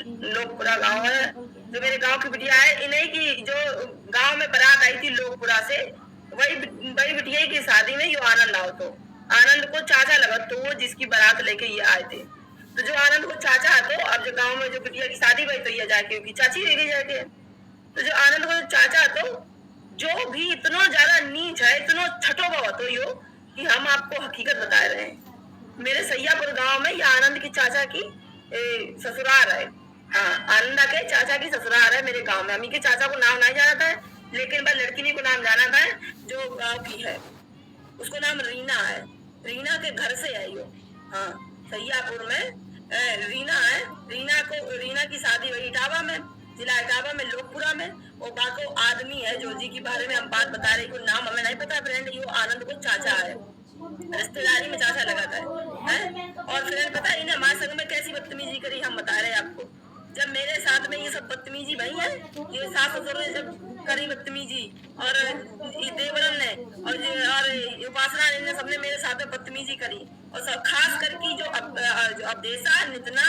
लोकपुरा गांव है, जो मेरे गांव की बिटिया है, इन्हीं की जो गांव में बारात आई थी लोकपुरा से, वही वही बिटिया की शादी में यो आनंद आओ तो आनंद को चाचा लगा, तो वो जिसकी बारात लेके ये आए थे, तो जो आनंद को चाचा है, तो अब जो गांव में जो बिटिया की शादी हुई, तो ये जाके उनकी चाची रह गई जाके। तो जो आनंद को चाचा, तो जो भी इतना ज्यादा नीच है, इतना छठो बाबा तो यो, कि हम आपको हकीकत बता रहे हैं। मेरे सैयापुर गांव में ये आनंद की चाचा की ससुराल है। हाँ, आनंदा के चाचा की ससुराल है मेरे गांव में। अम्मी के चाचा को नाम नहीं जाना था, लेकिन वह लड़की को नाम जाना था, जो गांव की है, उसको नाम रीना है। रीना के घर से है यो। हाँ, सैयापुर में रीना है। रीना की शादी हुई इटावा में, जिला इटावा में, लोकपुरा में। वो बाको आदमी है जो जी के बारे में हम बात बता रहे, को नाम हमें नहीं पता फ्रेंड, यो आनंद को चाचा है, रिश्तेदारी में चाचा लगाता है। और फ्रेंड पता है इन्हें हमारे संग में कैसी बदतमीजी करी, हम बता रहे हैं आपको। जब मेरे साथ में ये सब बदतमीजी भई है, ये सास ससुर ने जब करी बदतमीजी, और ये देवरन ने और उपासना ने, सबने मेरे साथ में बदतमीजी करी। और सब खास करके जो अवदेशा नितना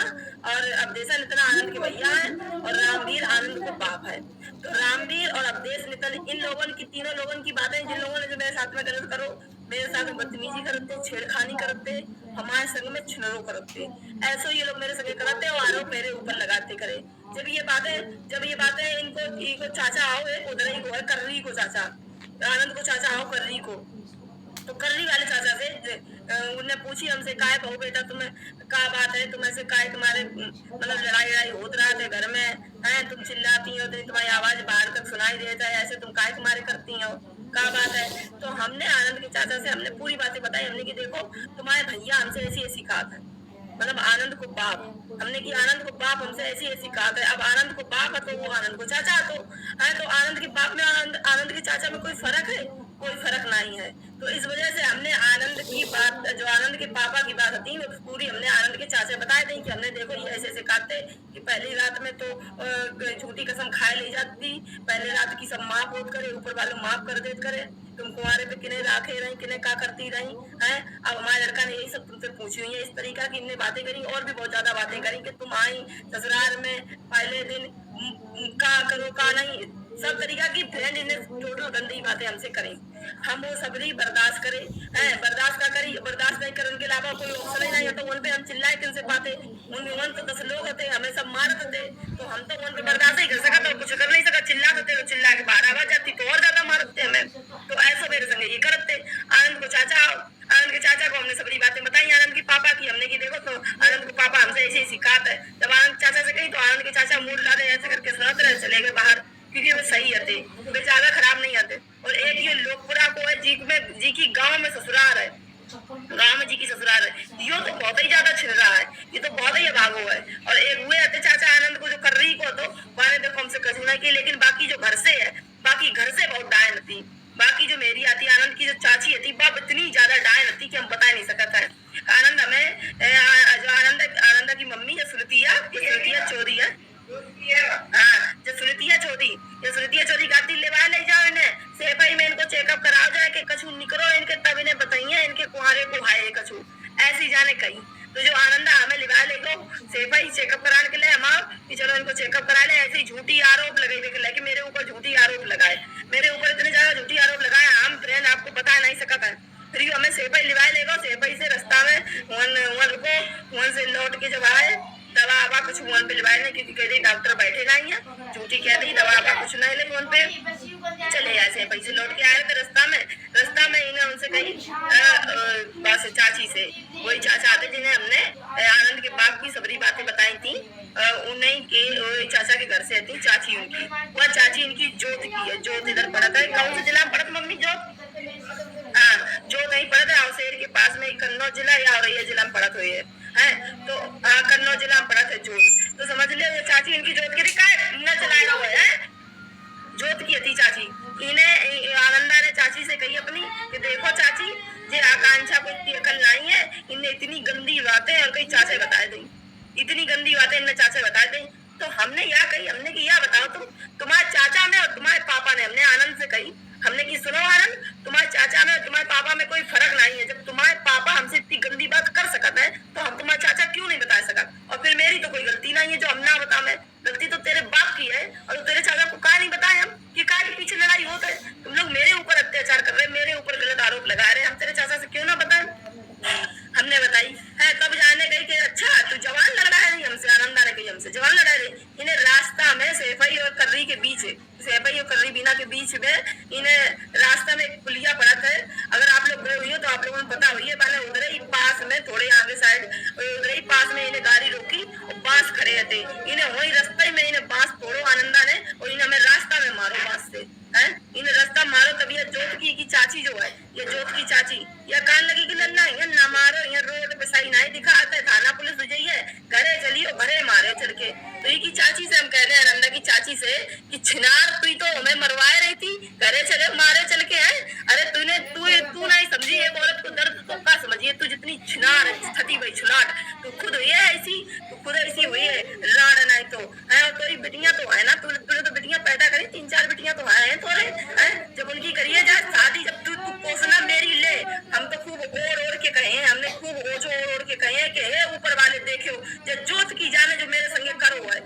आनंद के भैया है, और रामवीर आनंद को बाप है। तो रामवीर और अवदेश नितन, इन लोगों की, तीनों लोगों की बातें, जिन लोगों ने जो मेरे साथ में गलत करो, मेरे साथ में बदतमीजी करते, छेड़खानी करते, हमारे संग में छिनरो करते, ऐसे ये लोग मेरे संग करते और आरोप मेरे ऊपर लगाते करे। जब ये बातें इनको चाचा आओ, एक उधर ही को है, कर्री को चाचा, आनंद को चाचा आओ कर्री को, तो कर्री वाले चाचा से उन्हें पूछी हमसे, काय बहू बेटा तुम्हें क्या बात है, तुम ऐसे काय, तुम्हारे मतलब लड़ाई होत रहा थे घर में, है तुम चिल्लाती हो, तो तुम्हारी आवाज बाहर तक सुनाई देता है, ऐसे तुम काय तुम्हारे करती हो, क्या बात है। तो हमने आनंद के चाचा से हमने पूरी बातें बताई, हमने कि देखो तुम्हारे भैया हमसे ऐसी ऐसी कहा था, मतलब आनंद को बाप, हमने कि आनंद को बाप हमसे ऐसी ऐसी कहा था। अब आनंद को बाप है तो वो आनंद को चाचा है, तो आनंद के बाप में आनंद के चाचा में कोई फर्क है? कोई फर्क नहीं है। तो इस वजह से हमने आनंद की बात, जो आनंद के पापा की बात थी, वो पूरी हमने आनंद के चाचा बताए थे कि हमने देखो ये ऐसे ऐसे कहते कि पहली रात में तो झूठी कसम खाए ली जाती, पहले रात की सब माफ होत करे, ऊपर वाले माफ कर देत करे, तुम कुंवारे पे किने राखे रही, किने का करती रही है। अब हमारे लड़का ने यही सब तुमसे पूछी हुई है, इस तरीका की इनने बातें करी, और भी बहुत ज्यादा बातें करी कि तुम आई ससुराल में पहले दिन का करो का नहीं, सब तरीका की फ्रेंड इन्हें टोटल गंदी बातें हमसे करें। हम वो सबरी बर्दाश्त करें, बर्दाश्त का करी, बर्दाश्त नहीं करने के अलावा कोई ऑप्शन ही नहीं है। तो उन पे हम चिल्लाए किन से पाते, उन तो 10 लोग होते, हमें सब मारते थे, तो हम तो उन पे बर्दाश्त नहीं कर सका, तो कुछ कर नहीं सका, चिल्ला देते, तो चिल्ला के बाहर आवाज जाती तो और ज्यादा मारते हमें। तो ऐसा मेरे संग ये करते। आनंद के चाचा को हमने सबरी बातें बताई, आनंद के पापा की, हमने की देखो तो आनंद के पापा हमसे ऐसे ही सिखाते है। जब आनंद चाचा से कही तो आनंद के चाचा मूड ला रहे, ऐसे करके सुनाते रहे, चले गए बाहर, क्योंकि वो सही आते, वे ज्यादा खराब नहीं आते। और एक ये लोकपुरा को है, जी की गांव में ससुराल है, गांव में जी की ससुराल है, यो तो बहुत ही ज्यादा छिड़ रहा है, ये तो बहुत ही अभागो है। और एक हुए आते चाचा आनंद को जो कर रही को, तो माने देखो हमसे कसना की, लेकिन बाकी जो घर से है, बाकी घर से बहुत डायन थी। बाकी जो मेरी आती आनंद की जो चाची थी, बाप इतनी ज्यादा डायन थी कि हम बता नहीं सकता है। आनंद हमें जो आनंद की मम्मी जो सुनतिया चोरी है, हाँ, जो सुनतिया चोरी गाती लेवा ले जाओ, इन्हें सेफाई में इनको चेकअप कराओ जाए कि कछु निकलो इनके, तब इन्हें बताइए इनके कुहारे को भाई कछु ऐसी जाने कही। तो जो आनंदा हमें लिवा ले गो सेफाई चेकअप कराने के लिए, हम आओ कि चलो इनको चेकअप करा ले, ऐसे ही झूठी आरोप लगे कि मेरे ऊपर झूठी आरोप लगाए, मेरे ऊपर इतने ज्यादा झूठी आरोप लगाए, हम फ्रेंड आपको बता नहीं सकता है। फिर हमें सेफाई लिवा ले गो, सेफाई से रास्ता में वन से लौट के जब आए, दवा आवा कुछ वन पे लिवाए नहीं, क्योंकि कह रही डॉक्टर बैठे नहीं है, झूठी कह रही, दवा आवा कुछ नहीं ले वन पे चले ऐसे पैसे लौट के आए थे। रास्ता में इन्हें उनसे कही बस चाची से, वही चाचा आते जिन्हें हमने आनंद के बाप की सबरी बातें बताई थी, उन्हीं के चाचा के घर से थी चाची उनकी, वह चाची इनकी जोत की है। जोत इधर पड़ता है, कौन सा जिला पड़त मम्मी? जोत, हाँ, जोत नहीं पड़ता है, शहर के पास में कन्नौज जिला या औरैया जिला में पड़त हुई है, तो कन्नौज जिला में पड़त है जोत। तो समझ लिया चाची इनकी जोत की न चलाया हुआ है, जोत की थी चाची। इन्हें आनंदा ने चाची से कही अपनी कि देखो चाची, ये आकांक्षा को इतनी अकल नहीं है, इन्हें इतनी गंदी बातें और कई चाचे बताए दी, इतनी गंदी बातें इन्हें चाचे बताए दी। तो हमने या कही, हमने कि या बताओ तुम्हारे चाचा में और तुम्हारे पापा ने, हमने आनंद से कही, हमने कि सुनो आनंद, तुम्हारे चाचा में और तुम्हारे पापा में कोई फर्क नहीं है। जब तुम्हारे पापा हमसे इतनी गंदी बात कर सकते हैं, तो हम तुम्हारे चाचा क्यों नहीं बता सकते? और फिर मेरी तो कोई गलती नहीं है जो हम ना बता बता मैं, गलती तो तेरे बाप की है। और तेरे चाचा को कहा नहीं बताए हम कि का के पीछे लड़ाई होता है। तुम लोग मेरे ऊपर अत्याचार कर रहे, मेरे ऊपर गलत आरोप लगा रहे, हम तेरे चाचा से क्यों ना बताएं। हमने बताई है तब जाने गई कि अच्छा तू जवान लग रहा है हमसे, आनंदा ने कही हमसे जवान लड़ा रही। इन्हें रास्ता में सेफई और कर्री के बीच, सेफई और कर्री बीना के बीच में इन्हें रास्ता में एक पुलिया पड़ा था। अगर आप लोग गए हुई हो तो आप लोगों को पता हुई है, पहले उधर ही पास में थोड़े आगे साइड उधर ही पास में इन्हें गाड़ी रोकी और बांस खड़े थे। इन्हें वही रास्ते में इन्हें बांस तोड़ो आनंदा ने और इन्हें हमें रास्ता में मारो बांस से है। इन्हें रास्ता मारो तभी ये जोत की चाची जो है, ये जोत की चाची या कान लगी कि नन्ना ये ना मारो, ये रोड पे सही नहीं दिखाते, थाना पुलिस हो जाइए घरे चलियो घरे मारे चल के। तो ये की चाची से हम कह रहे हैं आनंदा की चाची से कि छिनार तू तो हमें मरवाए रही थी, घरे चले मारे चल के है। अरे तूने तू नहीं समझी एक औरत को दर्द तो का समझिए, तू जितनी छिनार थती भाई छुनाट तू खुद हुई है ऐसी, तू खुद ऐसी हुई है राड़ नहीं तो है। और तेरी बिटियां तो है ना, तूने तो बिटियां पैदा करी, 3-4 बिटियां तो है थोड़े है। जब उनकी करिए जाए शादी, जब तू पोसना मेरी ले, हम तो खूब ओढ़ ओढ़ के कहे हैं, हमने खूब ओझो ओढ़ ओढ़ के कहे हैं कि हे ऊपर वाले देखो जो जोत की जाने जो मेरे संगे करो है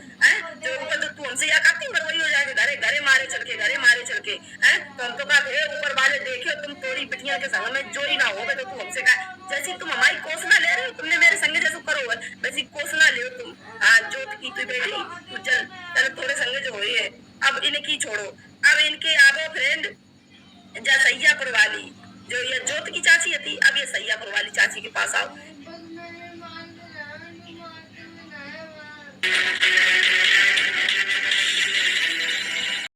जो ऊपर तो तू हमसे या काती मरवई हो जाएगा घरे घरे मारे चल के घरे मारे चल के है। तो हम तो कहा हे ऊपर वाले देखो तुम तोरी बिटिया के संग में जोड़ी ना हो तो तू हमसे कहा जैसी तुम हमारी कोसना ले रहे हो, तुमने मेरे संगे जैसे करो है वैसी कोसना ले तुम। हाँ जोत की तू बेटी तू चल थोड़े संगे जो हुई है। अब इनकी छोड़ो, अब इनके आबो फ्रेंड जा सैयापुर वाली जो ये जोत की चाची थी, अब ये सैयापुर वाली चाची के पास आओ।